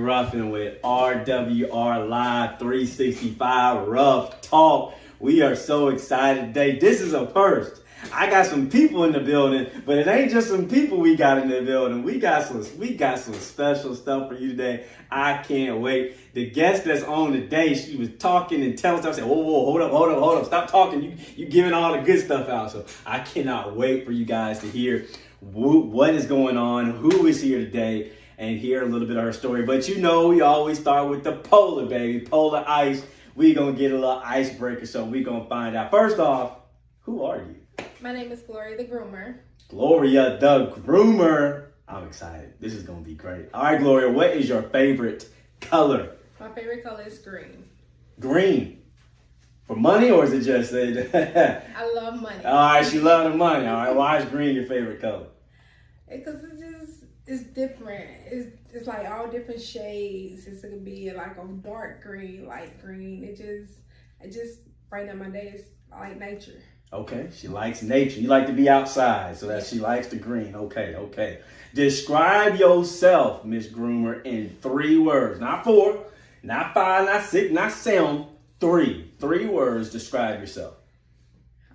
Ruffin with RWR Live 365 Ruff Talk. We are so excited today. This is a first. I got some people in the building, but it ain't just some people we got in the building. We got some special stuff for you today. I can't wait. The guest that's on today, she was talking and telling stuff. I said, whoa, hold up. Stop talking. You giving all the good stuff out. So I cannot wait for you guys to hear what is going on, who is here today, and hear a little bit of her story. But you know, we always start with the polar, baby. Polar ice. We gonna get a little icebreaker, so we gonna find out. First off, who are you? My name is Gloria The Groomer. Gloria The Groomer. I'm excited. This is going to be great. All right, Gloria, what is your favorite color? My favorite color is green. Green. For money, or is it just... I love money. All right, she loves the money. All right, why is green your favorite color? Because it's different. It's like all different shades. It's going to be like a dark green, light green. It just brighten up my days. I like nature. Okay, she likes nature. You like to be outside, so that she likes the green. Okay. Describe yourself, Miss Groomer, in 3 words. Not 4, not 5, not 6, not 7. 3. 3 words. Describe yourself.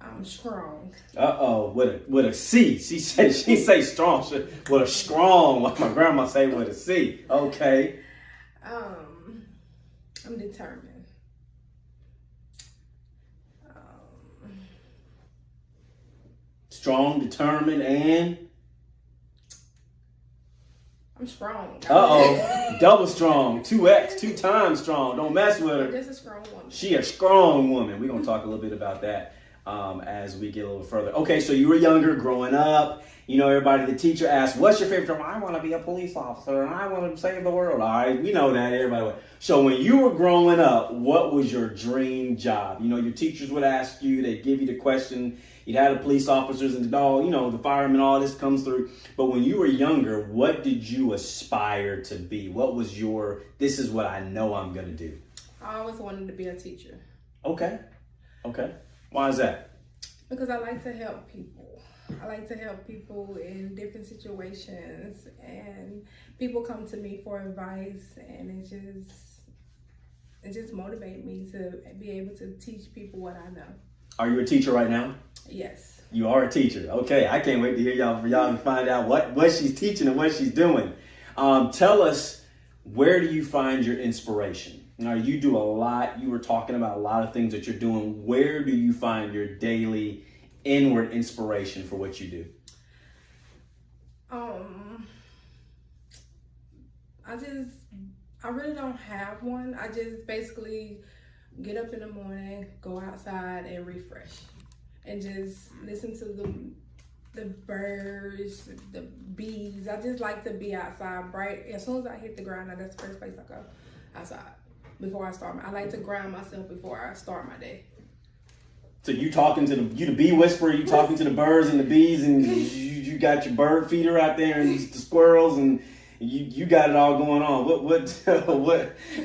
I'm strong. With a C. She say strong. With a strong. What my grandma say with a C. Okay. I'm determined. Strong, determined, and I'm strong. Double strong, 2x, 2 times strong. Don't mess with her. Just a strong woman. She a strong woman. We're gonna talk a little bit about that as we get a little further. Okay, so you were younger, growing up. You know, everybody, the teacher asked, "What's your favorite job?" I want to be a police officer, and I want to save the world. All right, we know that, everybody. So when you were growing up, what was your dream job? You know, your teachers would ask you, they'd give you the question. You'd have the police officers and the firemen, all this comes through. But when you were younger, what did you aspire to be? What was this is what I know I'm going to do? I always wanted to be a teacher. Okay. Why is that? Because I like to help people. I like to help people in different situations, and people come to me for advice, and it just motivates me to be able to teach people what I know. Are you a teacher right now? Yes. You are a teacher. Okay, I can't wait to hear y'all to find out what she's teaching and what she's doing. Tell us, where do you find your inspiration? Now, you do a lot. You were talking about a lot of things that you're doing. Where do you find your daily inward inspiration for what you do? I really don't have one. I just basically get up in the morning, go outside and refresh, and just listen to the birds, the bees. I just like to be outside bright. As soon as I hit the ground, that's the first place I go, outside. Before I start, I like to ground myself before I start my day. So you talking to the bee whisperer, you talking to the birds and the bees, and you got your bird feeder out there and the squirrels, and you got it all going on.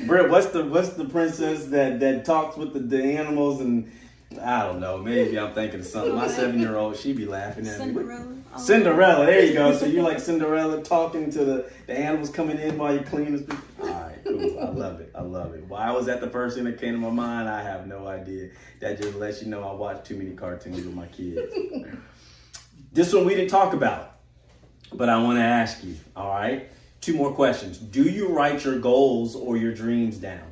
Britt, what's the princess that talks with the animals? And I don't know, maybe I'm thinking of something. My 7-year-old, she be laughing at me. Cinderella, there you go. So you're like Cinderella, talking to the animals coming in while you're cleaning. All right, cool. I love it. Why was that the first thing that came to my mind? I have no idea. That just lets you know I watch too many cartoons with my kids. This one we didn't talk about, but I want to ask you, all right? 2 more questions. Do you write your goals or your dreams down?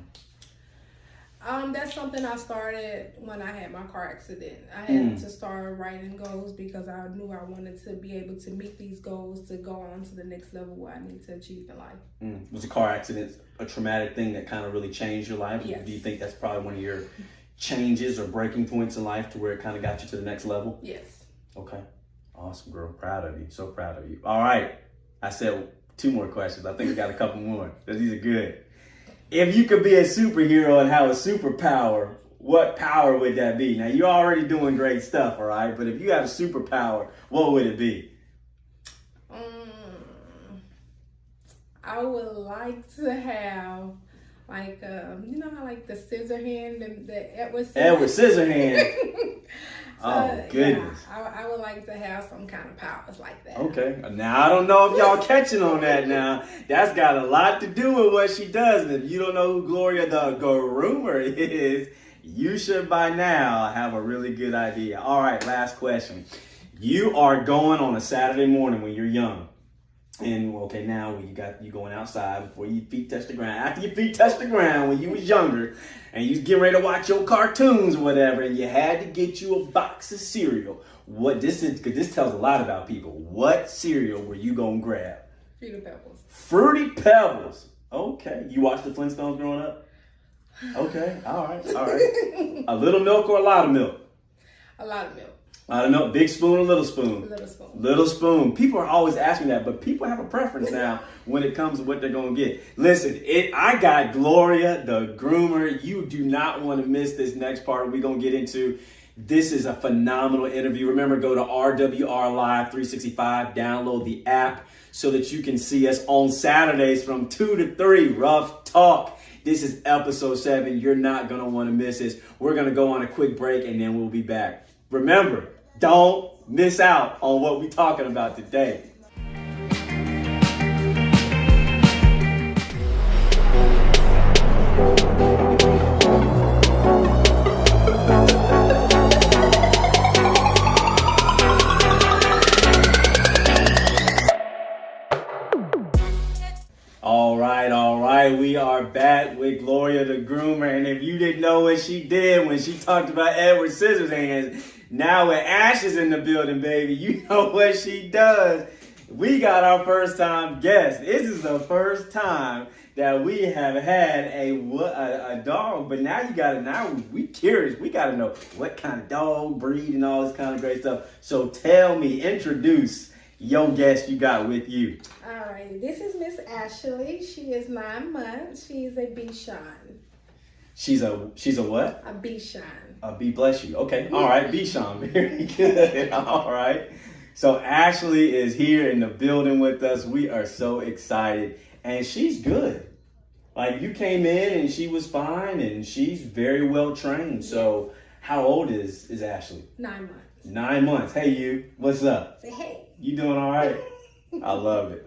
That's something I started when I had my car accident. I had to start writing goals because I knew I wanted to be able to meet these goals to go on to the next level where I need to achieve in life. Was a car accident a traumatic thing that kind of really changed your life? Yes. Do you think that's probably one of your changes or breaking points in life to where it kind of got you to the next level? Yes. Okay. Awesome, girl. Proud of you. So proud of you. All right. I said 2 more questions. I think we got a couple more. These are good. If you could be a superhero and have a superpower, what power would that be? Now, you're already doing great stuff, all right? But if you had a superpower, what would it be? I would like to have like you know how like the scissor hand, the Edward Scissorhand. Oh, goodness. Yeah, I would like to have some kind of powers like that. Okay. Now, I don't know if y'all catching on that now. That's got a lot to do with what she does. And if you don't know who Gloria the Groomer is, you should by now have a really good idea. All right, last question. You are going on a Saturday morning when you're young. And, okay, now you going outside before your feet touch the ground. After your feet touch the ground when you was younger, and you was getting ready to watch your cartoons or whatever, and you had to get you a box of cereal. Because this tells a lot about people. What cereal were you going to grab? Fruity Pebbles. Fruity Pebbles. Okay. You watched the Flintstones growing up? Okay. All right. A little milk or a lot of milk? A lot of milk. I don't know, big spoon or little spoon? Little spoon. Little spoon. People are always asking that, but people have a preference now when it comes to what they're going to get. Listen, I got Gloria the Groomer. You do not want to miss this next part we're going to get into. This is a phenomenal interview. Remember, go to RWR Live 365, download the app so that you can see us on Saturdays from 2 to 3, Ruff Talk. This is episode 7. You're not going to want to miss this. We're going to go on a quick break, and then we'll be back. Remember, don't miss out on what we're talking about today. All right. We are back with Gloria the Groomer. And if you didn't know what she did when she talked about Edward Scissorhands, now with Ashes in the building, baby, you know what she does. We got our first time guest. This is the first time that we have had a dog, but now we curious. We gotta know what kind of dog, breed, and all this kind of great stuff. So introduce your guest you got with you. All right, this is Miss Ashley. She is 9 months. She's a Bichon. She's a what? A Bichon. A B, bless you. Okay. All right. Bichon. Very good. All right. So Ashley is here in the building with us. We are so excited. And she's good. Like, you came in and she was fine and she's very well trained. So how old is Ashley? 9 months. 9 months. Hey, you. What's up? Say hey. You doing all right? I love it.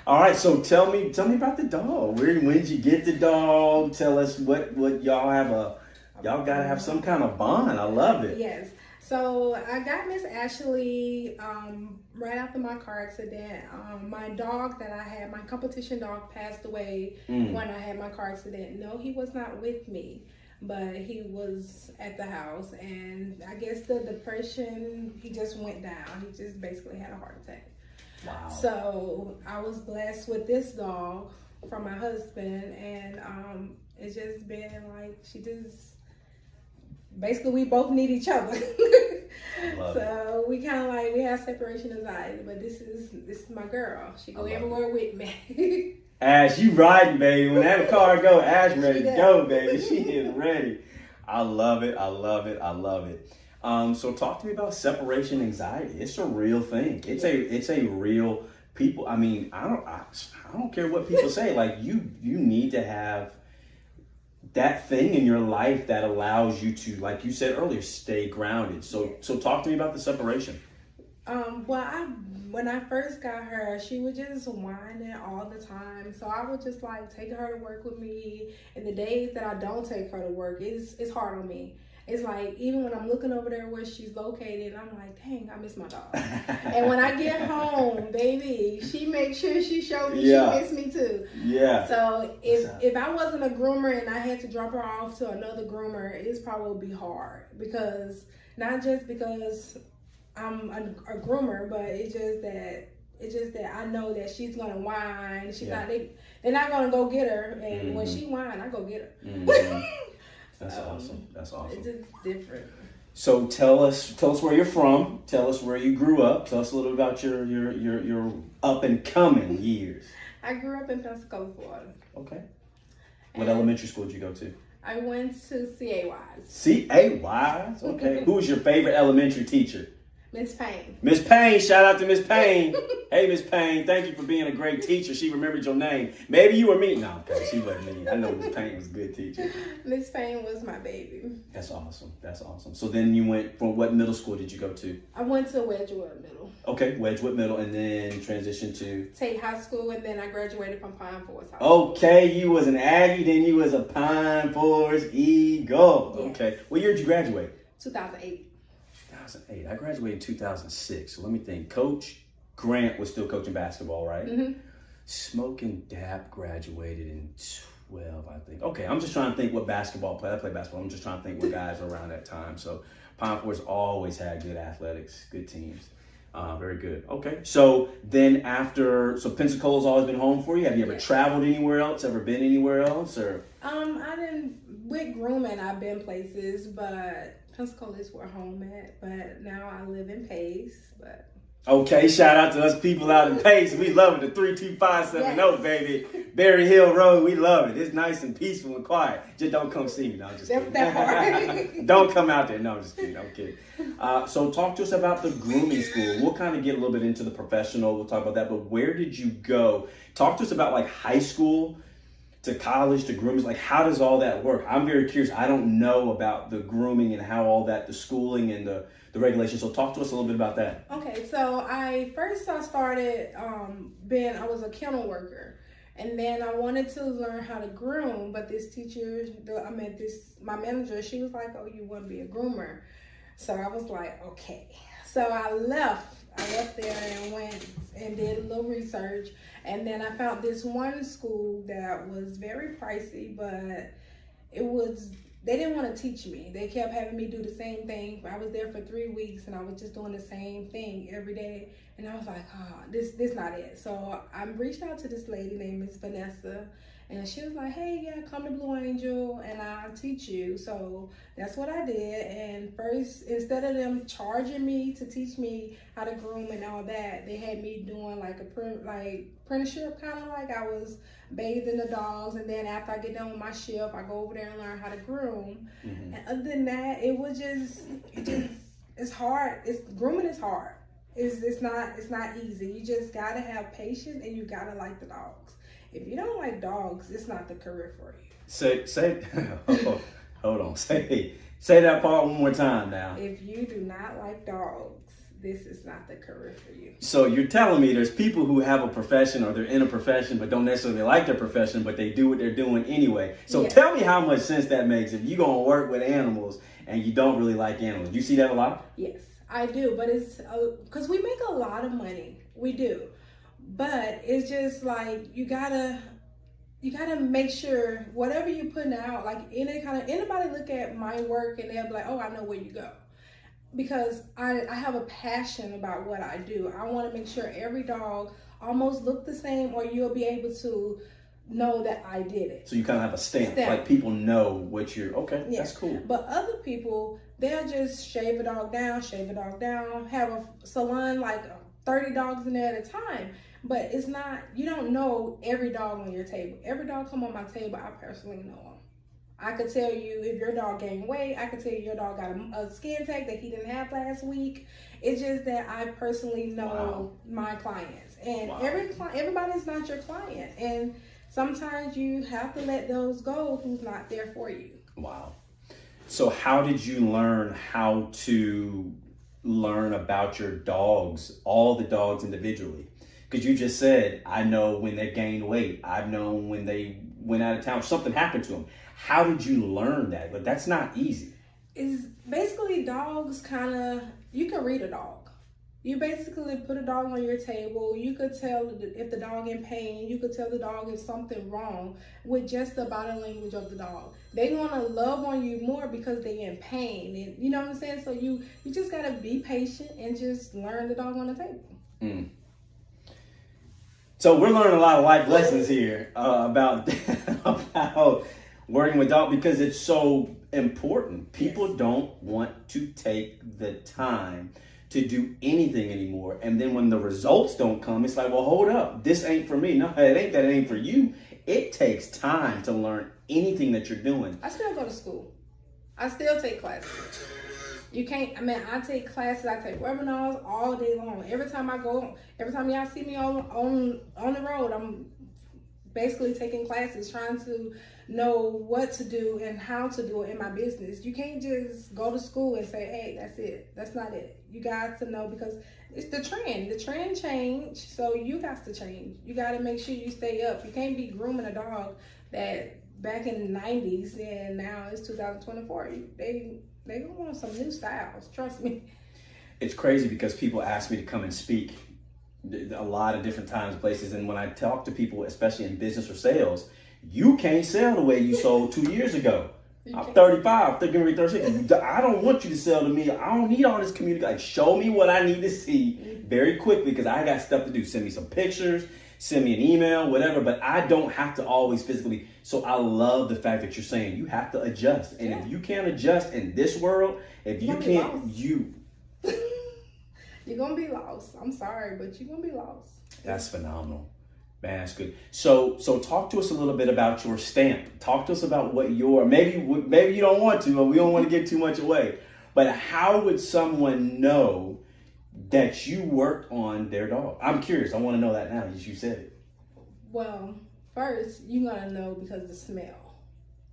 All right, so tell me about the dog. When did you get the dog? Tell us what y'all have y'all gotta have some kind of bond. I love it. Yes. So I got Miss Ashley right after my car accident. My dog that I had, my competition dog, passed away when I had my car accident. No, he was not with me, but he was at the house, and I guess the depression, he just went down. He just basically had a heart attack. Wow. So I was blessed with this dog from my husband, and it's just been like, basically we both need each other. So we kind of like, we have separation anxiety, but this is my girl. She go everywhere with me. Ash, you riding, baby. When that car go, Ash ready to go, baby. She is ready. I love it. So talk to me about separation anxiety. It's a real thing. It's a real people. I mean, I don't care what people say. Like, you need to have that thing in your life that allows you to, like you said earlier, stay grounded. So talk to me about the separation. When I first got her, she was just whining all the time. So I would just like take her to work with me. And the days that I don't take her to work, it's hard on me. It's like, even when I'm looking over there where she's located, I'm like, dang, I miss my dog. And when I get home, baby, she makes sure she shows me she miss me too. Yeah. So if I wasn't a groomer and I had to drop her off to another groomer, it's probably be hard. Because, not just because I'm a groomer, but it's just that I know that she's gonna whine. They're not gonna go get her, and when she whine, I go get her. Mm-hmm. That's awesome. It's just different. So tell us where you're from. Tell us where you grew up. Tell us a little about your up and coming years. I grew up in Pensacola, Florida. Okay. What elementary school did you go to? I went to C.A. Wise. C.A. Wise? Okay. Who was your favorite elementary teacher? Miss Payne. Miss Payne, shout out to Miss Payne. Hey, Miss Payne, thank you for being a great teacher. She remembered your name. Maybe you were me. No, okay, she wasn't me. I know Miss Payne was a good teacher. Miss Payne was my baby. That's awesome. That's awesome. So then you went from what middle school did you go to? I went to Wedgwood Middle. Okay, Wedgwood Middle, and then transitioned to Tate High School, and then I graduated from Pine Forest High School. Okay, you was an Aggie, then you was a Pine Forest Eagle. Yes. Okay, what year did you graduate? 2008. 2008. I graduated in 2006. So let me think. Coach Grant was still coaching basketball, right? Mm-hmm. Smoke and Dap graduated in 12, I think. Okay, I'm just trying to think what basketball player. I play basketball. I'm just trying to think what guys were around that time. So Pine Forest always had good athletics, good teams. Very good. Okay, so then so Pensacola's always been home for you. Have you ever traveled anywhere else? Ever been anywhere else? Or I didn't with grooming. I've been places, but Pensacola's where home at. But now I live in Pace. But okay, shout out to us people out in Pace. We love it. The 32570, baby. Berry Hill Road. We love it. It's nice and peaceful and quiet. Just don't come see me. No, I'm just kidding. Don't come out there. No, I'm just kidding. I'm kidding. So talk to us about the grooming school. We'll kind of get a little bit into the professional. We'll talk about that. But where did you go? Talk to us about like high school to college to grooming. Like, how does all that work? I'm very curious. I don't know about the grooming and how all that, the schooling and the regulations. So talk to us a little bit about that. Okay, so I started I was a kennel worker. And then I wanted to learn how to groom, but this teacher, my manager, she was like, oh, you want to be a groomer. So I was like, okay. So I left there and went and did a little research. And then I found this one school that was very pricey, but they didn't want to teach me. They kept having me do the same thing. I was there for 3 weeks and I was just doing the same thing every day. And I was like, this not it. So I reached out to this lady named Miss Vanessa, and she was like, hey, yeah, come to Blue Angel and I'll teach you. So that's what I did. And first, instead of them charging me to teach me how to groom and all that, they had me doing like apprenticeship, kind of like I was bathing the dogs. And then after I get done with my shift, I go over there and learn how to groom. Mm-hmm. And other than that, it's hard. Grooming is hard. It's not easy. You just gotta have patience and you gotta like the dogs. If you don't like dogs, it's not the career for you. Say hold on. Say that part one more time now. If you do not like dogs, this is not the career for you. So you're telling me there's people who have a profession or they're in a profession but don't necessarily like their profession, but they do what they're doing anyway. So Tell me how much sense that makes if you're gonna work with animals and you don't really like animals. Do you see that a lot? Yes, I do, but it's because we make a lot of money. We do. But it's just like you gotta make sure whatever you're putting out, like anybody look at my work and they'll be like, oh, I know where you go. Because I have a passion about what I do. I want to make sure every dog almost look the same, or you'll be able to know that I did it. So you kind of have a stamp. Like people know what you're, okay, yeah. That's cool. But other people, they'll just shave a dog down, have a salon like 30 dogs in there at a time. But it's not, you don't know every dog on your table. Every dog come on my table, I personally know them. I could tell you if your dog gained weight. I could tell you your dog got a skin tag that he didn't have last week. It's just that I personally know my clients. And everybody's not your client. And sometimes you have to let those go who's not there for you. Wow. So how did you learn how to learn about your dogs, all the dogs individually? Because you just said, I know when they gained weight. I've known when they went out of town, something happened to them. How did you learn that? But that's not easy. It's basically dogs you can read a dog. You basically put a dog on your table. You could tell if the dog in pain. You could tell the dog if something wrong with just the body language of the dog. They want to love on you more because they're in pain. And you know what I'm saying? So you just got to be patient and just learn the dog on the table. Mm. So we're learning a lot of life lessons here about working with dogs because it's so important. People don't want to take the time to do anything anymore. And then when the results don't come, it's like, well, hold up. This ain't for me. No, it ain't for you. It takes time to learn anything that you're doing. I still go to school. I still take classes. You can't, I take classes, I take webinars all day long. Every time y'all see me on the road, I'm basically taking classes, trying to know what to do and how to do it in my business. You can't just go to school and say, hey, that's it. That's not it. You got to know, because it's the trend. The trend changed, so you got to change. You got to make sure you stay up. You can't be grooming a dog that back in the 90s and now it's 2024. They gonna want some new styles, trust me. It's crazy because people ask me to come and speak a lot of different times, places, and when I talk to people, especially in business or sales, you can't sell the way you sold 2 years ago. I'm 35, thinking of 36. I don't want you to sell to me. I don't need all this community. Like, show me what I need to see very quickly, because I got stuff to do. Send me some pictures, send me an email, whatever, but I don't have to always physically. So I love the fact that you're saying you have to adjust. And if you can't adjust in this world, if you can't, you're going to be lost. I'm sorry, but you're going to be lost. That's phenomenal. Man, that's good. So talk to us a little bit about your stamp. Talk to us about what maybe you don't want to, or we don't want to give too much away, but how would someone know that you worked on their dog? I'm curious. I want to know that now that you said it. Well, first, you're going to know because of the smell.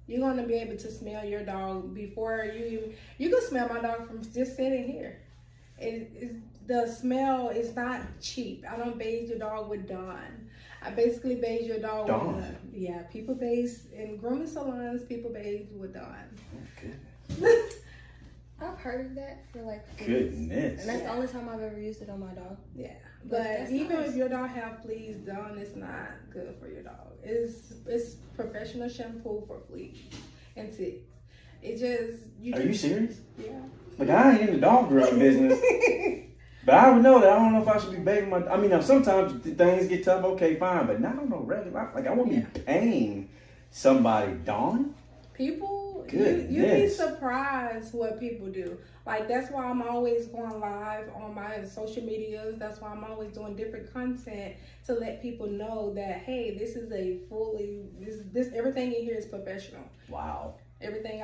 You're going to be able to smell your dog before you can smell my dog from just sitting here. The smell is not cheap. I don't bathe your dog with Dawn. I basically bathe your dog with people bathe in grooming salons. People bathe with Dawn. Oh, goodness. I've heard of that for like fleas. Goodness. And that's the only time I've ever used it on my dog. Yeah, but even if your dog have fleas, Dawn is not good for your dog. It's professional shampoo for fleas and ticks. Are you serious? Yeah. Like, I ain't in the dog grooming business. But I would know that. I don't know if I should be bathing my... I mean, now sometimes things get tough, okay, fine. But not on no regular... Like, I won't be paying somebody, Dawn. People, you'd be surprised what people do. Like, that's why I'm always going live on my social medias. That's why I'm always doing different content to let people know that, hey, this is everything in here is professional. Wow. Everything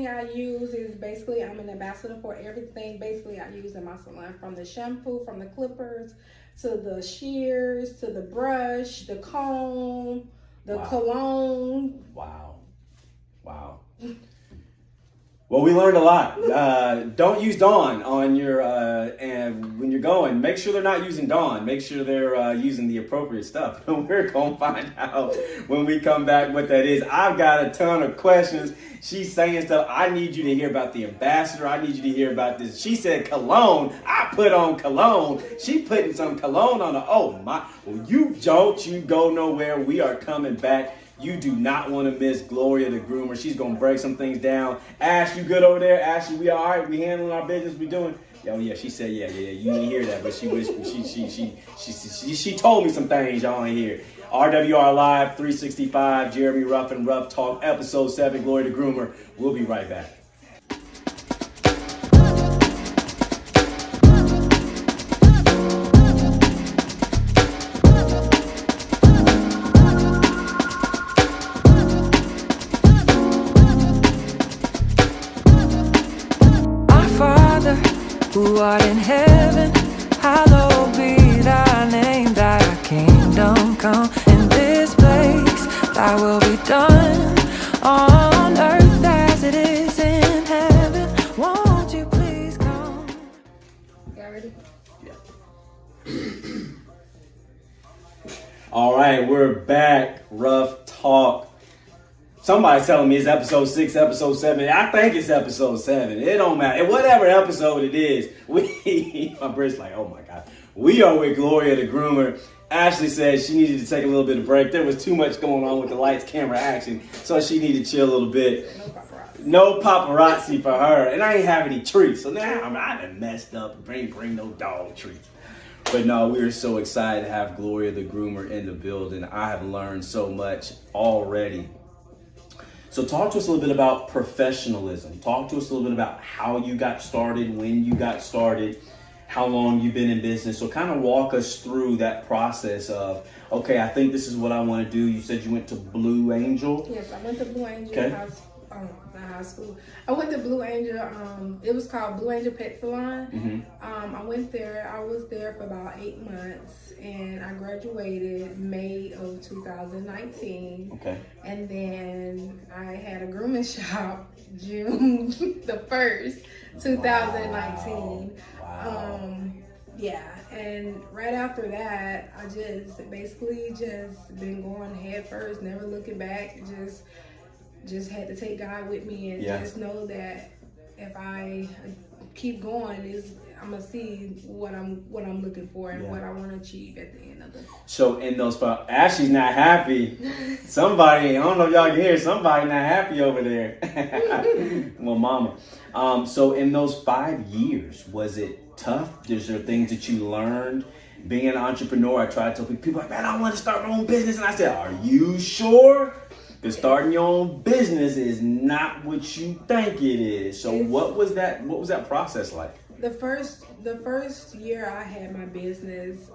I use is basically, I'm an ambassador for everything basically I use in my salon, from the shampoo, from the clippers, to the shears, to the brush, the comb, the cologne. Wow. Well, we learned a lot. Don't use Dawn on your, and when you're going, make sure they're not using Dawn. Make sure they're using the appropriate stuff. We're going to find out when we come back what that is. I've got a ton of questions. She's saying stuff. I need you to hear about the ambassador. I need you to hear about this. She said cologne. I put on cologne. She putting some cologne on oh my. Well, you go nowhere. We are coming back. You do not want to miss Gloria the Groomer. She's going to break some things down. Ash, you good over there? Ashley, we all right? We handling our business? We doing? Oh, yeah, she said, yeah. You didn't hear that, but she told me some things y'all ain't hear. RWR Live 365, Jeremy Ruffin, Ruff Talk, Episode 7, Gloria the Groomer. We'll be right back. Who art in heaven, hallowed be thy name, thy kingdom come. In this place, thy will be done, on earth as it is in heaven. Won't you please come? Y'all ready? Yeah. All right, we're back. Ruff Talk. Somebody's telling me it's episode 6, episode 7. I think it's episode 7. It don't matter. Whatever episode it is, my brain's like, oh my God. We are with Gloria the Groomer. Ashley said she needed to take a little bit of break. There was too much going on with the lights, camera, action, so she needed to chill a little bit. No paparazzi for her. And I ain't have any treats. So now I done messed up and bring no dog treats. But no, we are so excited to have Gloria the Groomer in the building. I have learned so much already. So talk to us a little bit about professionalism. Talk to us a little bit about how you got started, when you got started, how long you've been in business. So kind of walk us through that process of, okay, I think this is what I want to do. You said you went to Blue Angel. Yes, I went to Blue Angel. Okay. not high school. I went to Blue Angel. It was called Blue Angel Pet Salon. I went there. I was there for about 8 months, and I graduated May of 2019. Okay. And then I had a grooming shop June the 1st, 2019. Wow. Yeah, and right after that, I just basically just been going head first, never looking back. Just had to take God with me and just know that if I keep going, I'm gonna see what I'm looking for and what I want to achieve at the end of it. So in those Ashley's not happy. Somebody, I don't know if y'all can hear, somebody not happy over there. Well, mama. So in those 5 years, was it tough? Is there things that you learned? Being an entrepreneur, I try to tell people, like, man, I want to start my own business. And I said, are you sure? Because starting your own business is not what you think it is. So what was that process like? The first year I had my business,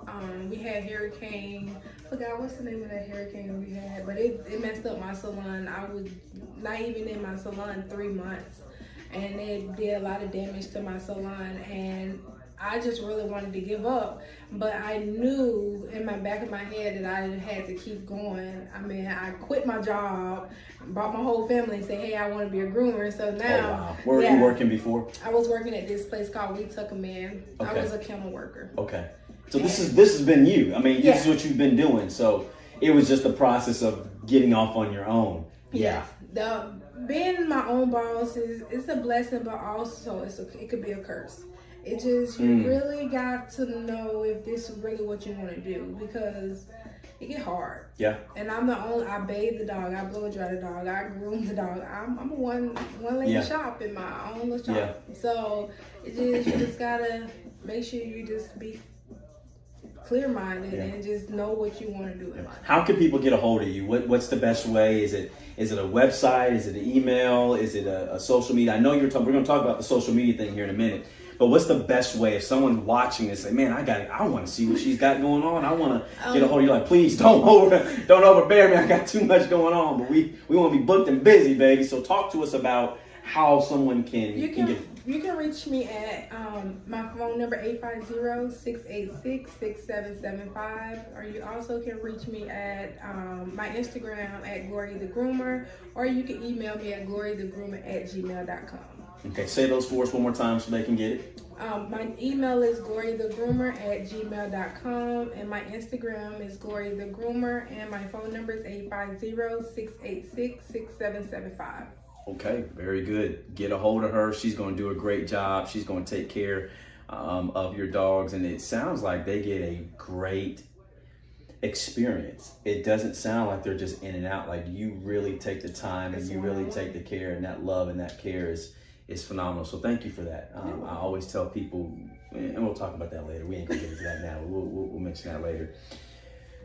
we had hurricane. I forgot what's the name of that hurricane we had, but it messed up my salon. I was not even in my salon 3 months, and it did a lot of damage to my salon, and I just really wanted to give up, but I knew in my back of my head that I had to keep going. I mean, I quit my job, brought my whole family and said, hey, I want to be a groomer. So now, where were you working before? I was working at this place called We Tuck a Man. Okay. I was a kennel worker. Okay. So this has been you. I mean, this is what you've been doing. So it was just the process of getting off on your own. Yeah. Being my own boss it's a blessing, but also it could be a curse. It just, you really got to know if this is really what you want to do, because it get hard. Yeah. And I'm I bathe the dog, I blow dry the dog, I groom the dog. I'm a one lady shop in my own little shop. Yeah. So you just gotta make sure you just be clear-minded and just know what you want to do in life. How can people get a hold of you? What's the best way? Is it a website? Is it an email? Is it a social media? I know we're going to talk about the social media thing here in a minute. But what's the best way if someone's watching and say, man, I want to see what she's got going on. I want to get a hold of you. Like, please don't overbear me. I got too much going on. But we want to be booked and busy, baby. So talk to us about how someone can get. You can reach me at my phone number 850-686-6775, or you also can reach me at my Instagram at Gloria The Groomer, or you can email me at gloriathegroomer@gmail.com. Okay, say those for us one more time so they can get it. My email is gloriathegroomer@gmail.com, and my Instagram is Gloria The Groomer, and my phone number is 850-686-6775. Okay, very good. Get a hold of her. She's going to do a great job. She's going to take care of your dogs, and it sounds like they get a great experience. It doesn't sound like they're just in and out. Like, you really take the time and you really take the care, and that love and that care is phenomenal. So thank you for that. I always tell people, and we'll talk about that later. We ain't gonna get into that now. We'll mention that later.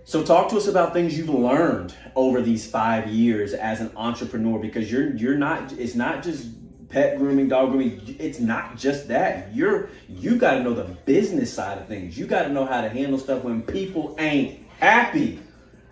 So talk to us about things you've learned over these 5 years as an entrepreneur, because you're not. It's not just pet grooming, dog grooming. It's not just that. You got to know the business side of things. You got to know how to handle stuff when people ain't happy.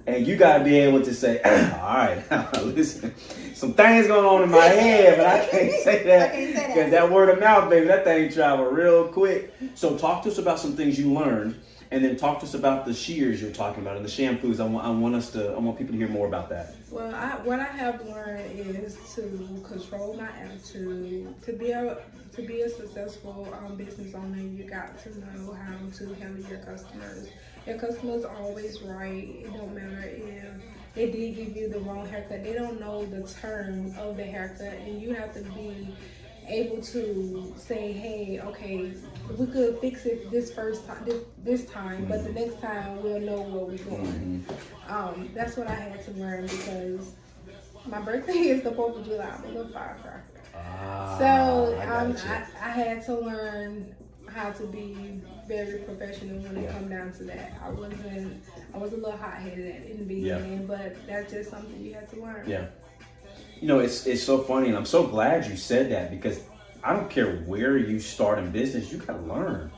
And you got to be able to say, all right, listen, some things going on in my head, but I can't say that. Because that word of mouth, baby, that thing travel real quick. So talk to us about some things you learned, and then talk to us about the shears you're talking about and the shampoos. I want people to hear more about that. Well, what I have learned is to control my attitude. To be a successful business owner, you got to know how to handle your customers. Your customers are always right. It don't matter if they did give you the wrong haircut. They don't know the term of the haircut, and you have to be able to say, hey, okay, we could fix it this time, but the next time we'll know where we're going. That's what I had to learn, because my birthday is the 4th of July. I'm a little firecracker. So I had to learn how to be very professional when it come down to that. I was a little hot-headed in the beginning, but that's just something you have to learn. Yeah. You know, it's so funny, and I'm so glad you said that, because I don't care where you start in business, you gotta learn.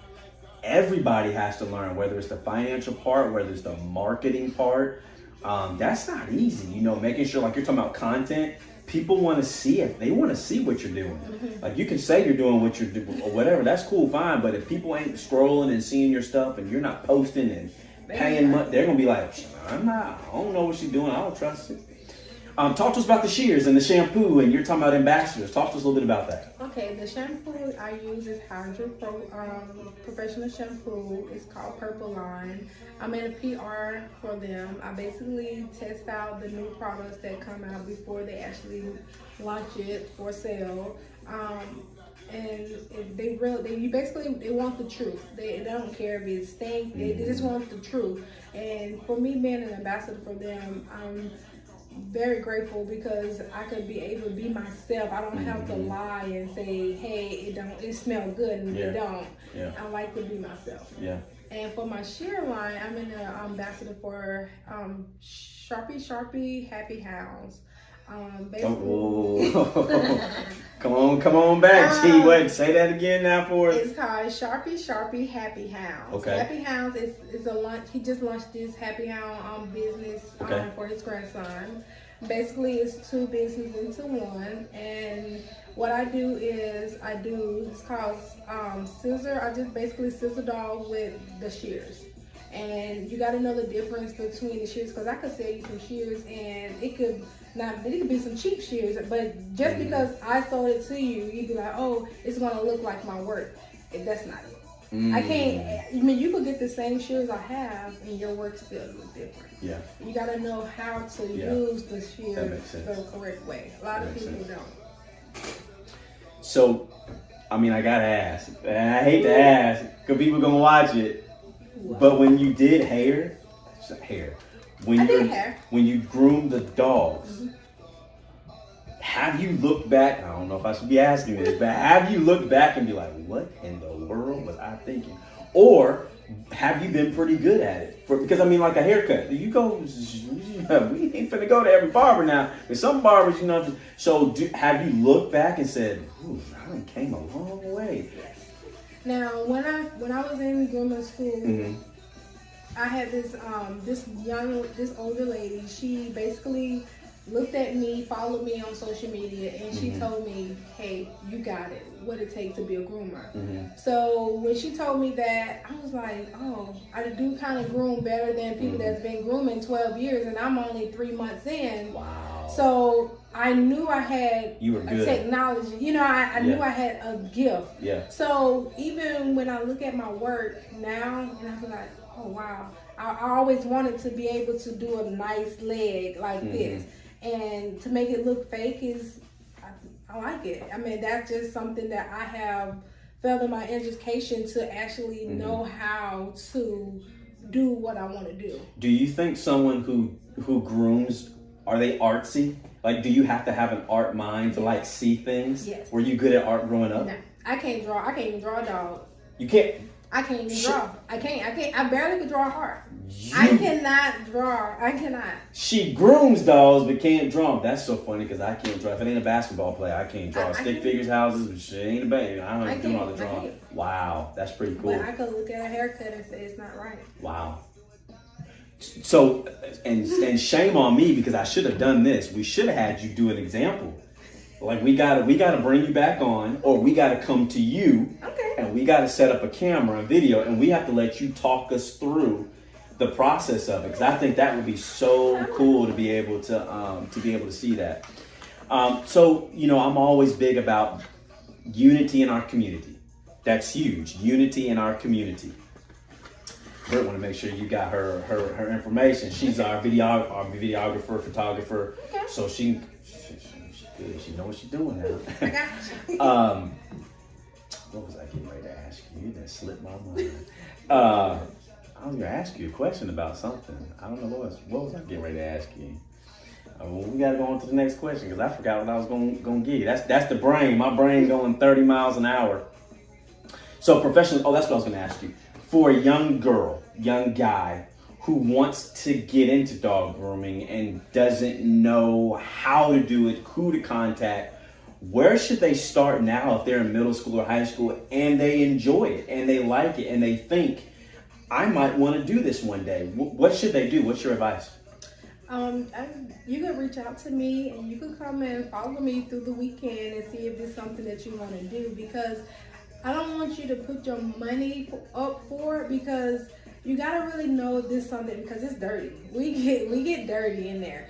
Everybody has to learn, whether it's the financial part, whether it's the marketing part. That's not easy, you know, making sure, like you're talking about content. people want to see it. They want to see what you're doing. Like, you can say you're doing what you're doing or whatever. That's cool, fine. But if people ain't scrolling and seeing your stuff and you're not posting and paying money, they're gonna be like, I don't know what she's doing. I don't trust it. Talk to us about the shears and the shampoo, and you're talking about ambassadors. Talk to us a little bit about that. Okay, the shampoo I use is Hydro Pro Professional Shampoo. It's called Purple Line. I'm in a PR for them. I basically test out the new products that come out before they actually launch it for sale. And if they want the truth. They don't care if it stinks. They just want the truth. And for me being an ambassador for them, I'm very grateful because I could be able to be myself. I don't have to lie and say, hey, it smells good, and it don't. Yeah. I like to be myself. Yeah. And for my shear line, I'm an ambassador for Sharpie Happy Hounds. Come on back, G. What? Say that again now for us. It's called Sharpie Happy Hounds. Okay. Happy Hounds is a lunch. He just launched this Happy Hound business for his grandson. Basically, it's two businesses into one. And what I do is it's called scissor. I just basically scissor dog with the shears. And you got to know the difference between the shears, because I could sell you some shears and it could be some cheap shears, but just because I sold it to you, you'd be like, oh, it's going to look like my work. That's not it. I can't, you could get the same shears I have and your work still looks different. Yeah. You got to know how to use the shears the correct way. A lot of people don't. So, I got to ask, and I hate to ask because people going to watch it. But when you did hair, when you groomed the dogs, have you looked back? I don't know if I should be asking this, but have you looked back and be like, what in the world was I thinking? Or have you been pretty good at it? Because like a haircut, you go, we ain't finna go to every barber now. There's some barbers, So have you looked back and said, ooh, I done came a long way? Now, when I was in grooming school, I had this older lady. She basically looked at me, followed me on social media, and she told me, hey, you got it, what it takes to be a groomer. So when she told me that, I was like, oh, I do kind of groom better than people that's been grooming 12 years, and I'm only 3 months in. Wow. So I knew I had a technology. I knew I had a gift. Yeah. So even when I look at my work now, and I'm like, oh wow, I always wanted to be able to do a nice leg like this, and to make it look fake I like it. That's just something that I have felt in my education to actually know how to do what I want to do. Do you think someone who grooms, are they artsy? Like, do you have to have an art mind to see things? Yes. Were you good at art growing up? No, I can't draw. I can't even draw a dog. You can't? I can't even draw. I can't. I barely could draw a heart. I cannot draw. I cannot. She grooms dolls but can't draw them. That's so funny because I can't draw. If it ain't a basketball player, I can't draw. Stick figures, houses, but she ain't a baby. I don't do all the drawing. Wow, that's pretty cool. But I could look at a haircut and say it's not right. Wow. So, and shame on me because I should have done this. We should have had you do an example. Like we gotta bring you back on, or we gotta come to you, and we gotta set up a camera and video, and we have to let you talk us through the process of it. Because I think that would be so cool to be able to see that. So I'm always big about unity in our community. That's huge. Unity in our community. Bert want to make sure you got her information. She's our videographer, photographer, so she knows what she's doing now. I got you. What was I getting ready to ask you? You done slipped my mind. I was gonna ask you a question about something. I don't know what was I getting ready to ask you. We gotta go on to the next question because I forgot what I was gonna give you. That's the brain. My brain going 30 miles an hour. So professionally, that's what I was gonna ask you. For a young girl, young guy who wants to get into dog grooming and doesn't know how to do it, who to contact, where should they start now if they're in middle school or high school and they enjoy it and they like it and they think, I might want to do this one day? What should they do? What's your advice? You can reach out to me and you can come and follow me through the weekend and see if it's something that you want to do, because I don't want you to put your money up for it, because you gotta really know this is something, because it's dirty. We get dirty in there.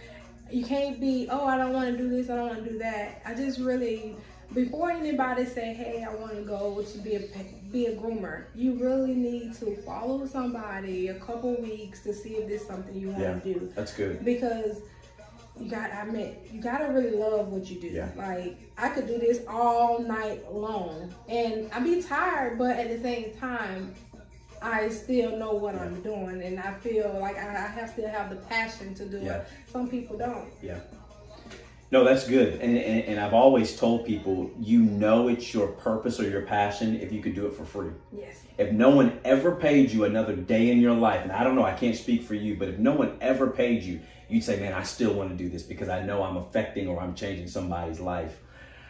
You can't be, oh, I don't want to do this, I don't want to do that. I just really, before anybody say, hey, I want to go to be a groomer, you really need to follow somebody a couple weeks to see if this is something you want to do. That's good. Because you gotta really love what you do. Yeah. Like, I could do this all night long and I'd be tired, but at the same time, I still know what I'm doing, and I feel like I still have the passion to do it. Some people don't. Yeah. No, that's good. And I've always told people, you know it's your purpose or your passion if you could do it for free. Yes. If no one ever paid you another day in your life, and I don't know, I can't speak for you, but if no one ever paid you, you'd say, man, I still want to do this because I know I'm affecting or I'm changing somebody's life.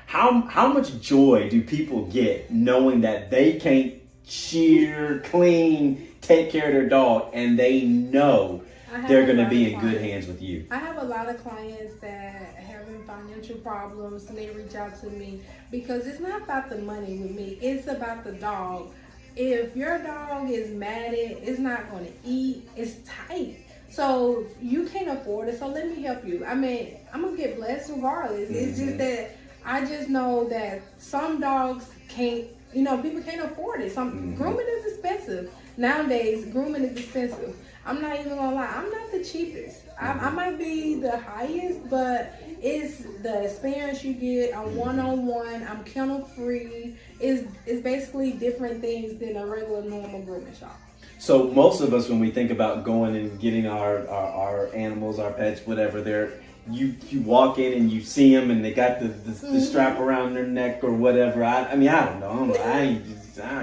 How much joy do people get knowing that they can't shear, clean, take care of their dog, and they know they're going to be in good hands with you? I have a lot of clients that having financial problems, and they reach out to me because it's not about the money with me. It's about the dog. If your dog is matted, it's not going to eat. It's tight. So you can't afford it. So let me help you. I mean, I'm going to get blessed regardless. Mm-hmm. It's just that I just know that some dogs can't, people can't afford it. Grooming is expensive. Nowadays, grooming is expensive. I'm not even gonna lie, I'm not the cheapest. I might be the highest, but it's the experience you get. I'm one-on-one, I'm kennel free. It's basically different things than a regular normal grooming shop. So most of us, when we think about going and getting our animals, our pets, whatever, you walk in and you see them and they got the strap around their neck or whatever. I mean, I don't know.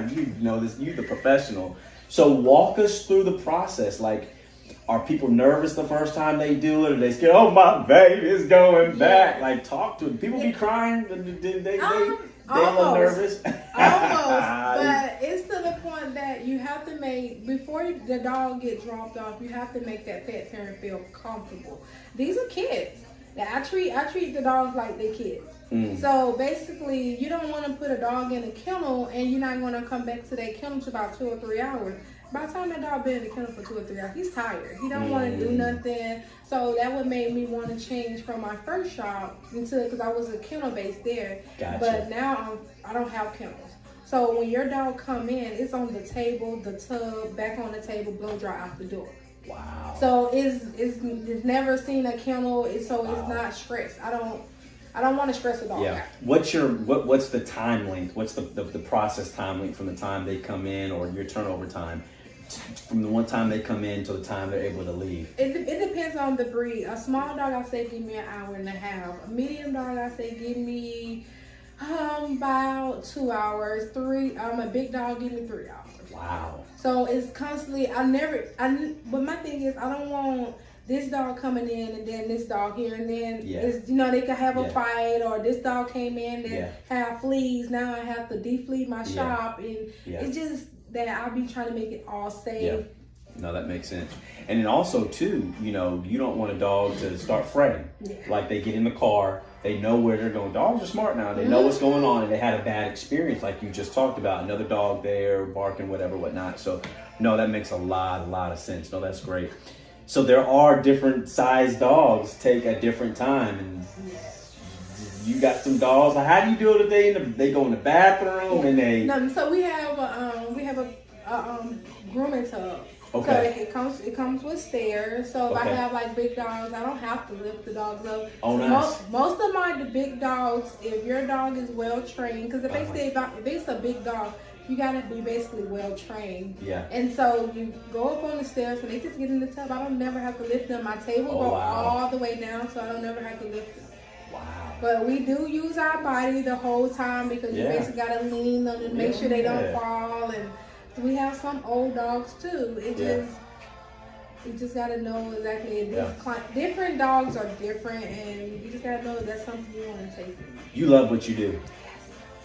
You know this. You're the professional. So walk us through the process. Like, are people nervous the first time they do it? Or they scared? Oh, my baby's going back. Like, talk to them. People be crying. They a little nervous. Almost. But it's to the point that you have to make, before the dog gets dropped off, you have to make that pet parent feel comfortable. These are kids. I treat the dogs like they're kids. So basically, you don't want to put a dog in a kennel and you're not going to come back to that kennel for about 2 or 3 hours. By the time that dog been in the kennel for 2 or 3 hours, he's tired. He don't want to do nothing. So that would make me want to change from my first shop because I was a kennel based there. Gotcha. But now I don't have kennels. So when your dog come in, it's on the table, the tub, back on the table, blow dry out the door. Wow. So it's never seen a kennel, it's not stressed. I don't want to stress a dog out. What's the time length? What's the process time length from the time they come in, or your turnover time, from the one time they come in to the time they're able to leave? It depends on the breed. A small dog, I say give me an hour and a half. A medium dog, I say give me about 2 hours. A big dog, give me 3 hours. Wow. So it's constantly, but my thing is, I don't want this dog coming in and then this dog here, and then it's, they could have a fight, or this dog came in and have fleas. Now I have to defleed my shop, and it's just that I'll be trying to make it all safe. Yeah. No, that makes sense. And then also too, you don't want a dog to start fretting. Yeah. Like they get in the car, they know where they're going. Dogs are smart now. They know what's going on, and they had a bad experience like you just talked about. Another dog there barking, whatever, whatnot. So no, that makes a lot of sense. No, that's great. So there are different size dogs take at different time, and you got some dogs. How do you do it if they go in the bathroom and they? No, so we have a grooming tub. Okay. So it comes with stairs. So if I have like big dogs, I don't have to lift the dogs up. Oh, nice. Most of the big dogs, if your dog is well trained, because if it's a big dog, you gotta be basically well trained. Yeah. And so you go up on the stairs and they just get in the tub. I don't never have to lift them. My table go all the way down, so I don't never have to lift them. Wow. But we do use our body the whole time, because you basically gotta lean them and make sure they don't fall. And we have some old dogs too. You just gotta know exactly. Different dogs are different, and you just gotta know that's something you want to take. You love what you do.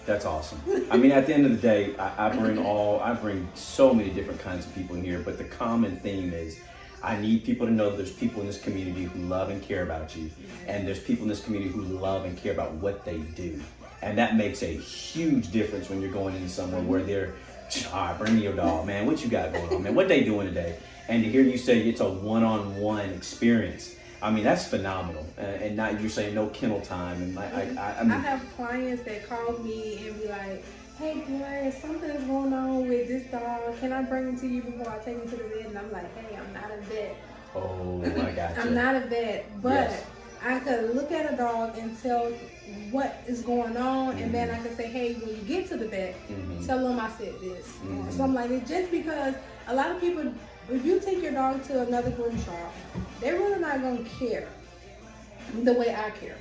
That's awesome. I mean, at the end of the day, I bring so many different kinds of people in here, but the common theme is I need people to know there's people in this community who love and care about you. And there's people in this community who love and care about what they do. And that makes a huge difference when you're going into somewhere where they're, all right, bring me your dog, man. What you got going on, man? What they doing today? And to hear you say it's a one-on-one experience, I mean, that's phenomenal. And not you're saying no kennel time. And I mean, I have clients that call me and be like, hey, Gloria, something's going on with this dog. Can I bring him to you before I take him to the vet? And I'm like, hey, I'm not a vet. oh, I got you. I'm not a vet, but Yes. I could look at a dog and tell what is going on, and then I could say, hey, when you get to the vet, tell them I said this, or something like that. Just because a lot of people, if you take your dog to another groom shop, they're really not going to care the way I care.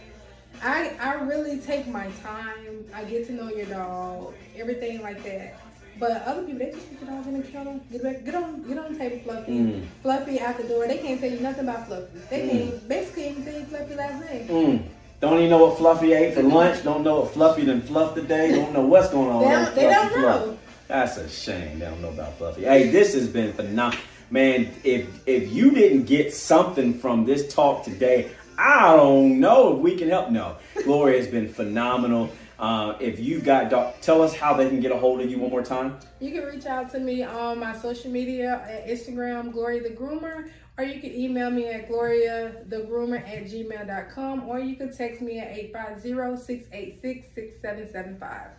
I really take my time. I get to know your dog, everything like that. But other people, they just put your dog in the kennel. Get on the table, Fluffy. Fluffy out the door. They can't tell you nothing about Fluffy. They can't basically even tell you Fluffy last name. Don't even know what Fluffy ate for lunch. Don't know what Fluffy done fluffed today. Don't know what's going on. They don't know. That's a shame. They don't know about Fluffy. Hey, this has been phenomenal. Man, if you didn't get something from this talk today, I don't know if we can help. No, Gloria has been phenomenal. If you've got, tell us how they can get a hold of you one more time. You can reach out to me on my social media at Instagram, Gloria The Groomer, or you can email me at gloriathegroomer@gmail.com, or you can text me at 850-686-6775.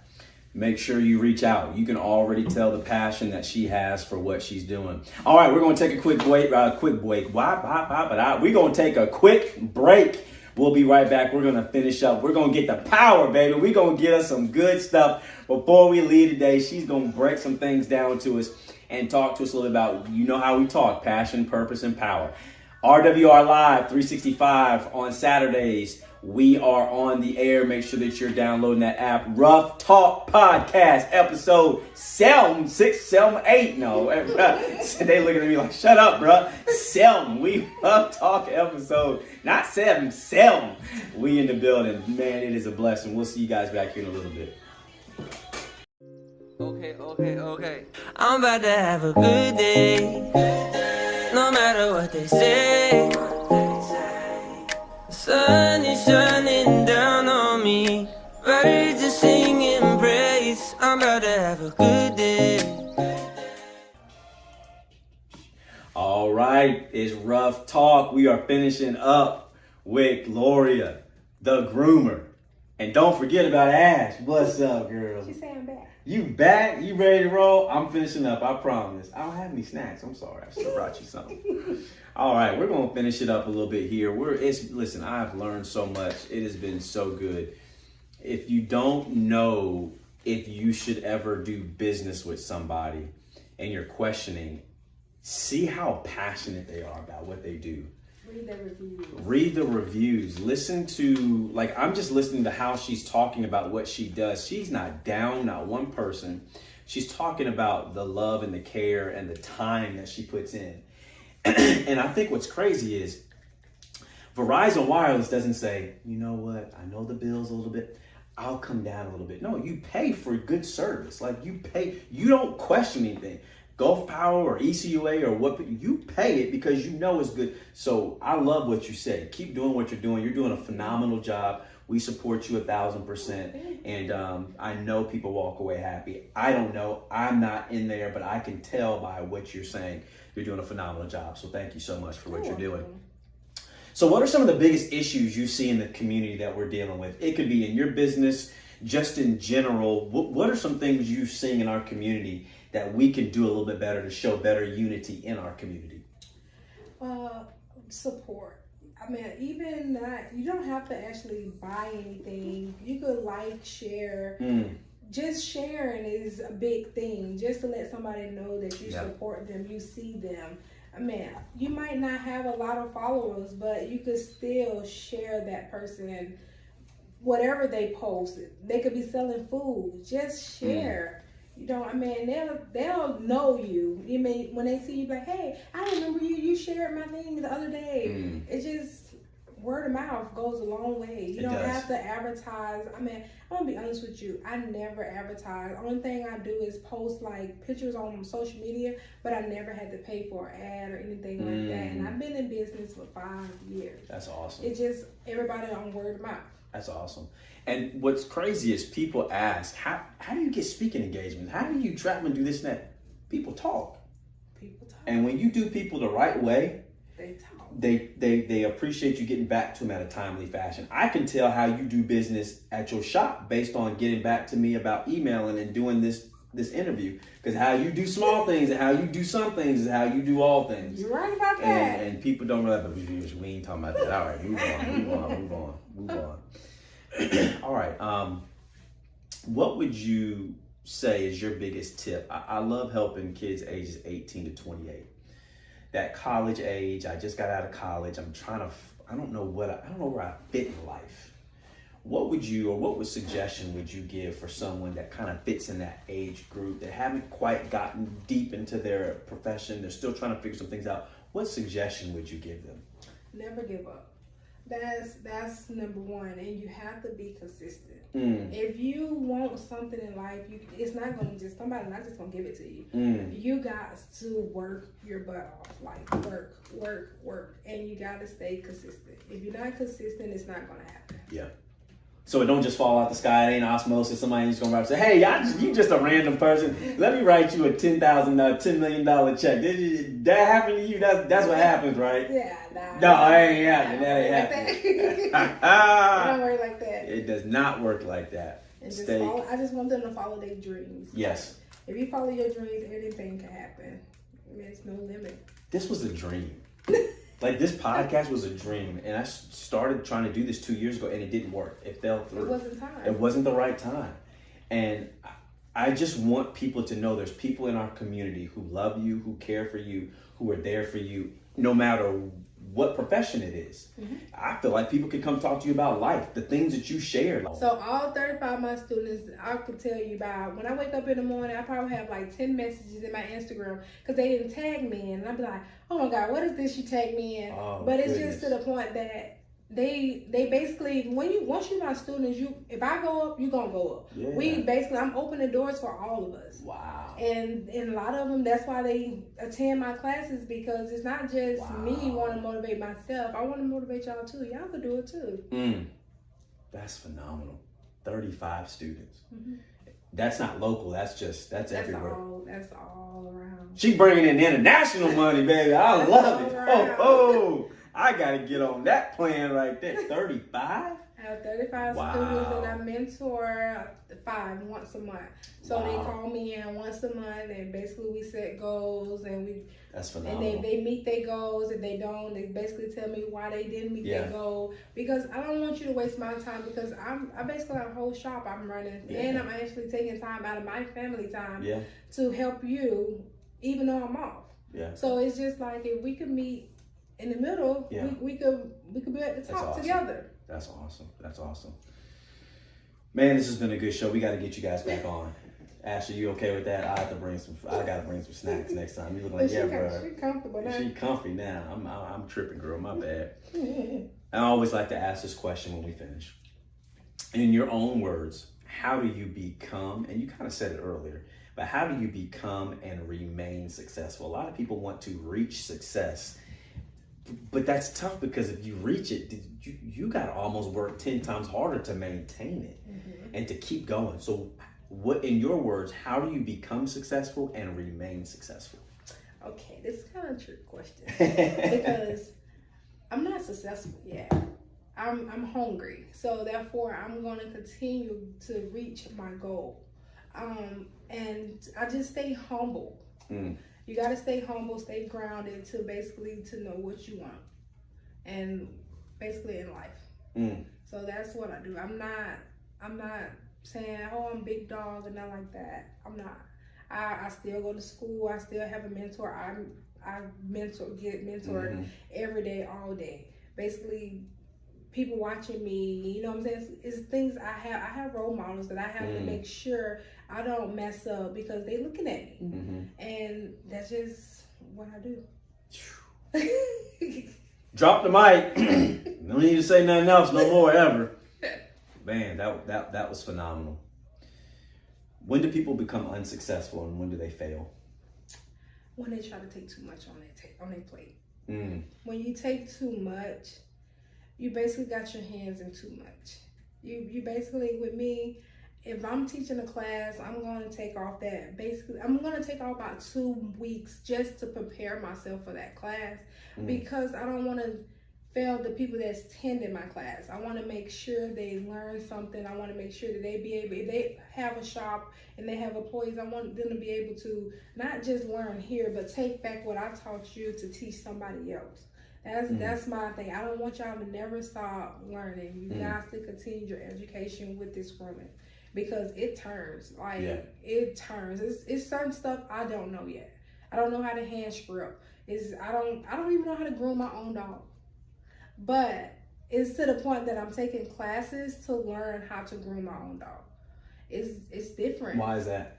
Make sure you reach out. You can already tell the passion that she has for what she's doing. All right, we're going to take a quick break. We're going to take a quick break. We'll be right back. We're going to finish up. We're going to get the power, baby. We're going to get us some good stuff. Before we leave today, she's going to break some things down to us and talk to us a little about, you know how we talk, passion, purpose, and power. RWR Live 365 on Saturdays. We are on the air. Make sure that you're downloading that app. Ruff Talk Podcast, episode 768. No, they looking at me like, shut up, bro. 7. We Ruff Talk episode, not 7. We in the building. Man, it is a blessing. We'll see you guys back here in a little bit. Okay. I'm about to have a good day. No matter what they say. The sun is shining down on me. Birds are singing praise. I'm about to have a good day. All right, it's Ruff Talk. We are finishing up with Gloria the Groomer. And don't forget about Ash. What's up, girl? She's saying back. You back? You ready to roll? I'm finishing up, I promise. I don't have any snacks. I'm sorry. I should have brought you something. All right, we're going to finish it up a little bit here. Listen, I've learned so much. It has been so good. If you don't know if you should ever do business with somebody and you're questioning, see how passionate they are about what they do. Read the reviews. Listen to, I'm just listening to how she's talking about what she does. She's not down, not one person. She's talking about the love and the care and the time that she puts in. And I think what's crazy is Verizon Wireless doesn't say, you know what, I know the bill's a little bit, I'll come down a little bit. No, you pay for good service. You don't question anything. Gulf Power or ECUA or what, you pay it because you know it's good. So I love what you said. Keep doing what you're doing. You're doing a phenomenal job. We support you 1,000%. And I know people walk away happy. I don't know. I'm not in there, but I can tell by what you're saying. You're doing a phenomenal job. So thank you so much for what you're doing. So what are some of the biggest issues you see in the community that we're dealing with? It could be in your business, just in general. What are some things you're seeing in our community that we can do a little bit better to show better unity in our community? Support. I mean, even that, you don't have to actually buy anything. You could share. Just sharing is a big thing. Just to let somebody know that you support them, you see them. I mean, you might not have a lot of followers, but you could still share that person, whatever they post. They could be selling food. Just share. You know, I mean, they'll know you. You mean, when they see you, like, hey, I remember you shared my thing the other day. It's just word of mouth goes a long way. You don't does. have to advertise. I mean, I'm gonna be honest with you. I never advertise. Only thing I do is post like pictures on social media, but I never had to pay for an ad or anything like that. And I've been in business for 5 years. That's awesome. It's just everybody on word of mouth. That's awesome. And what's crazy is people ask, how do you get speaking engagements? How do you travel and do this and that? People talk. People talk. And when you do people the right way, They talk. they appreciate you getting back to them at a timely fashion. I can tell how you do business at your shop based on getting back to me about emailing and doing this interview. Because how you do small things and how you do some things is how you do all things. You're right about that. And people don't realize, but we ain't talking about that. All right, move on. All right. What would you say is your biggest tip? I love helping kids ages 18 to 28. That college age, I just got out of college. I don't know where I fit in life. What suggestion would you give for someone that kind of fits in that age group that haven't quite gotten deep into their profession? They're still trying to figure some things out. What suggestion would you give them? Never give up. That's number one, and you have to be consistent. If you want something in life, it's not gonna just somebody not just gonna give it to you. You got to work your butt off, like work, and you got to stay consistent. If you're not consistent, it's not gonna happen. Yeah. So it don't just fall out the sky. It ain't osmosis. Somebody ain't just gonna say, "Hey, you just a random person. Let me write you a $10 million check." Did that happen to you? That's what happens, right? Yeah. No, it ain't happening. That ain't happening. It don't work like that. It does not work like that. And I just want them to follow their dreams. Yes. If you follow your dreams, anything can happen. There's no limit. This was a dream. Like, this podcast was a dream, and I started trying to do this 2 years ago, and it didn't work. It fell through. It wasn't time. It wasn't the right time. And I just want people to know there's people in our community who love you, who care for you, who are there for you, no matter what profession it is. I feel like people can come talk to you about life, the things that you shared. So all 35 of my students, I could tell you about, when I wake up in the morning, I probably have like 10 messages in my Instagram because they didn't tag me in. And I'd be like, oh my God, what is this you tagged me in? But it's just to the point that they basically, once you're my students, if I go up, you're gonna go up. Yeah. I'm opening doors for all of us. Wow. And a lot of them, that's why they attend my classes, because it's not just me want to motivate myself. I want to motivate y'all too. Y'all could do it too. That's phenomenal. 35 students. That's not local. That's everywhere. That's all around. She bringing in international money, baby. I love it. Oh. I got to get on that plan right there. 35? I have 35 students, and I mentor 5 once a month. So they call me in once a month, and basically we set goals, and that's phenomenal. And they meet their goals. If they don't, they basically tell me why they didn't meet their goal. Because I don't want you to waste my time, because I basically have a whole shop I'm running, and I'm actually taking time out of my family time to help you, even though I'm off. Yeah. So it's just like, if we could meet in the middle, we could be at the top together. That's awesome. Man, this has been a good show. We got to get you guys back on. Ashley, you okay with that? I got to bring some snacks next time. You look like, bro. She's comfortable now. She's comfy now. I'm tripping, girl. My bad. I always like to ask this question when we finish. In your own words, how do you become, and you kind of said it earlier, but how do you become and remain successful? A lot of people want to reach success, but that's tough, because if you reach it, you got to almost work 10 times harder to maintain it and to keep going. So what, in your words, how do you become successful and remain successful? Okay, this is kind of a trick question because I'm not successful yet. I'm hungry. So therefore, I'm going to continue to reach my goal. And I just stay humble. You got to stay humble, stay grounded to know what you want, and basically in life. So that's what I do. I'm not saying, oh, I'm big dog and not like that. I'm not. I still go to school. I still have a mentor. I get mentored every day, all day. Basically, people watching me, you know what I'm saying? It's things I have role models that I have to make sure I don't mess up, because they looking at me. And that's just what I do. Drop the mic. No need to say nothing else no more ever. Man, that was phenomenal. When do people become unsuccessful and when do they fail? When they try to take too much on their plate. Mm. When you take too much, you basically got your hands in too much. You basically, with me, if I'm teaching a class, I'm going to take off about 2 weeks just to prepare myself for that class because I don't want to fail the people that's attending my class. I want to make sure they learn something. I want to make sure that they be able, if they have a shop and they have employees, I want them to be able to not just learn here, but take back what I taught you to teach somebody else. That's my thing. I don't want y'all to never stop learning. You guys to continue your education with this woman because it turns. It turns. It's certain stuff I don't know yet. I don't know how to hand script. I don't even know how to groom my own dog. But it's to the point that I'm taking classes to learn how to groom my own dog. It's different. Why is that?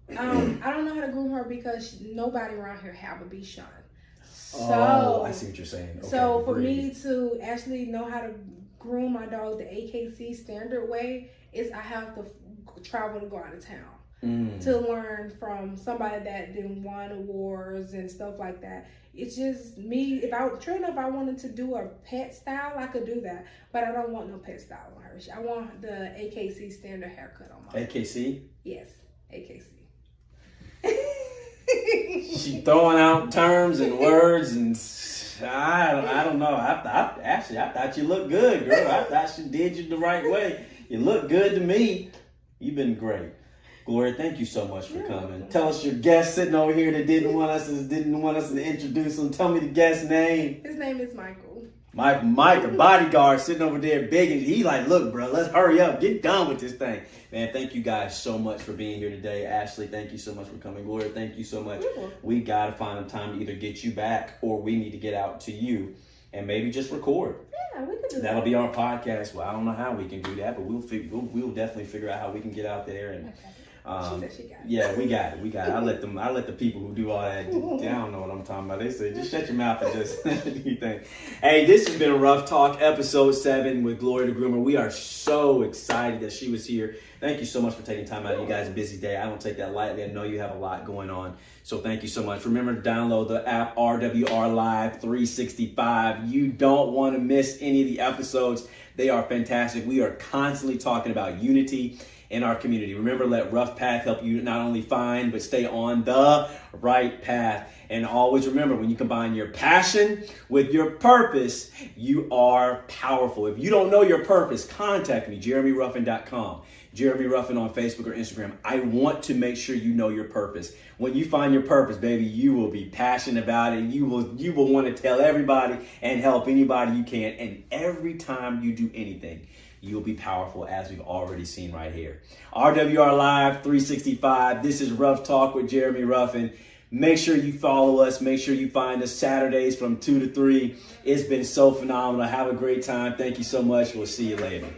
I don't know how to groom her because nobody around here have a Bichon. So, I see what you're saying. Okay, so for me to actually know how to groom my dog the AKC standard way is I have to travel to go out of town to learn from somebody that didn't won awards and stuff like that. It's just me. If I wanted to do a pet style, I could do that. But I don't want no pet style on her. I want the AKC standard haircut on mine. AKC? Yes, AKC. She throwing out terms and words and I don't know. I thought you looked good, girl. I thought she did you the right way. You look good to me. You've been great. Gloria, thank you so much for coming. Tell us your guest sitting over here that didn't want us to introduce him. Tell me the guest's name. His name is Michael. Mike, the bodyguard, sitting over there begging. He like, look, bro, let's hurry up. Get done with this thing. Man, thank you guys so much for being here today. Ashley, thank you so much for coming. Gloria, thank you so much. We got to find a time to either get you back or we need to get out to you and maybe just record. Yeah, we can do that. That'll be our podcast. Well, I don't know how we can do that, but we'll definitely figure out how we can get out there and she said she got it. yeah, we got it. I let the people who do all that. I don't know what I'm talking about. They say just shut your mouth and just do your thing. Hey, this has been Ruff Talk, episode 7 with Gloria The Groomer. We are so excited that she was here. Thank you so much for taking time out of you guys' busy day. I don't take that lightly. I know you have a lot going on. So thank you so much. Remember to download the app RWR Live 365. You don't want to miss any of the episodes. They are fantastic. We are constantly talking about unity in our community. Remember, let Ruff Path help you not only find, but stay on the right path. And always remember, when you combine your passion with your purpose, you are powerful. If you don't know your purpose, contact me, JeremyRuffin.com. Jeremy Ruffin on Facebook or Instagram. I want to make sure you know your purpose. When you find your purpose, baby, you will be passionate about it. You will want to tell everybody and help anybody you can. And every time you do anything, you'll be powerful, as we've already seen right here. RWR Live 365. This is Ruff Talk with Jeremy Ruffin. Make sure you follow us. Make sure you find us Saturdays from 2 to 3. It's been so phenomenal. Have a great time. Thank you so much. We'll see you later.